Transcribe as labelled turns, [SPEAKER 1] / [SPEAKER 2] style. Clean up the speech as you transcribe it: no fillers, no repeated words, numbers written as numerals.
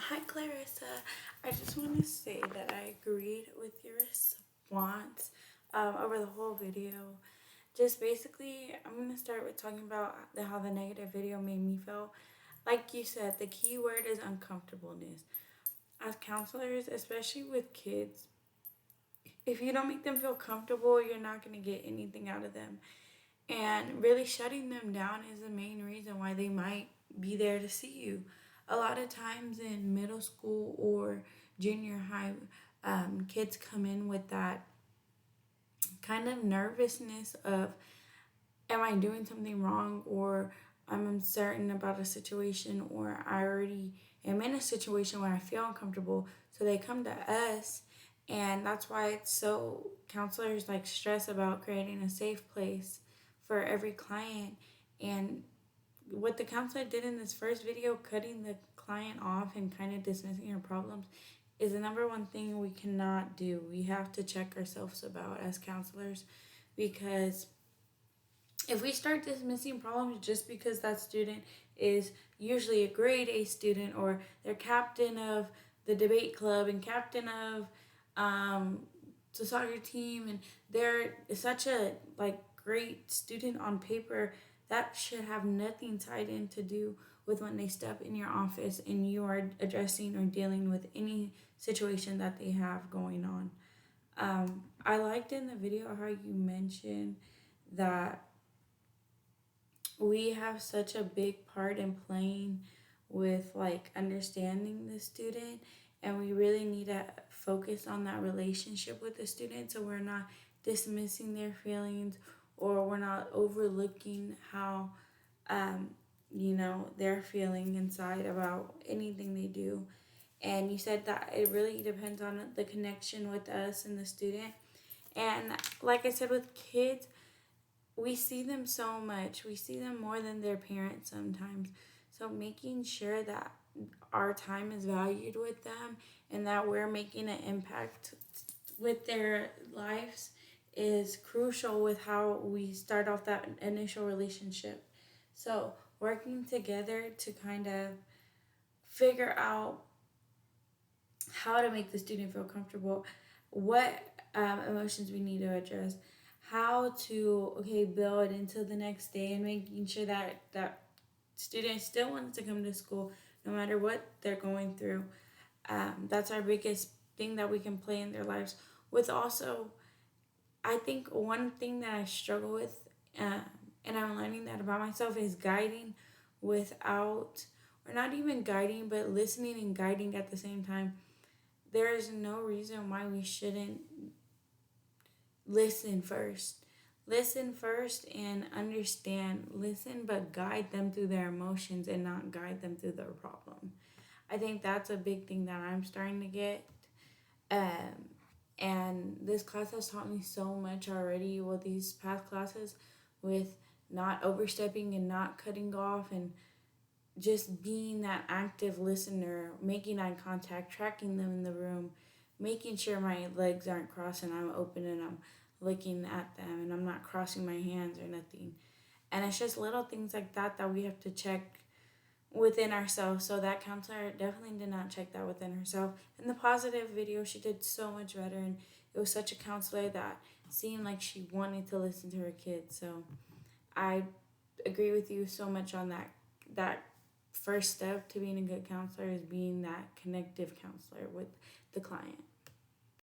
[SPEAKER 1] Hi, Clarissa. I just want to say that I agreed with your response over the whole video. Just basically, I'm going to start with talking about how the negative video made me feel. Like you said, the key word is uncomfortableness. As counselors, especially with kids, if you don't make them feel comfortable, you're not going to get anything out of them. And really shutting them down is the main reason why they might be there to see you. A lot of times in middle school or junior high, kids come in with that kind of nervousness of, am I doing something wrong, or I'm uncertain about a situation, or I already am in a situation where I feel uncomfortable. So they come to us, and that's why it's so, counselors like stress about creating a safe place for every client. And what the counselor did in this first video, cutting the client off and kind of dismissing her problems, is the number one thing we cannot do. We have to check ourselves about as counselors, because if we start dismissing problems just because that student is usually a grade A student, or they're captain of the debate club and captain of the soccer team, and they're such a great student on paper, that should have nothing tied in to do with when they step in your office and you are addressing or dealing with any situation that they have going on. I liked in the video how you mentioned that we have such a big part in playing with understanding the student, and we really need to focus on that relationship with the student, so we're not dismissing their feelings, or we're not overlooking how they're feeling inside about anything they do. And you said that it really depends on the connection with us and the student. And like I said, with kids, we see them so much. We see them more than their parents sometimes. So making sure that our time is valued with them and that we're making an impact with their lives is crucial with how we start off that initial relationship. So working together to kind of figure out how to make the student feel comfortable, what emotions we need to address, how to build into the next day, and making sure that that student still wants to come to school no matter what they're going through. That's our biggest thing that we can play in their lives. With also, I think one thing that I struggle with, and I'm learning that about myself, is guiding without, or not even guiding, but listening and guiding at the same time. There is no reason why we shouldn't listen first. Listen first and understand. Listen, but guide them through their emotions and not guide them through their problem. I think that's a big thing that I'm starting to get. Um, and this class has taught me so much already. Well, these past classes, with not overstepping and not cutting off, and just being that active listener, making eye contact, tracking them in the room, making sure my legs aren't crossed and I'm open and I'm looking at them and I'm not crossing my hands or nothing. And it's just little things like that that we have to check within ourselves. So that counselor definitely did not check that within herself. In the positive video, she did so much better, and it was such a counselor that seemed like she wanted to listen to her kids. So I agree with you so much on that first step to being a good counselor is being that connective counselor with the client.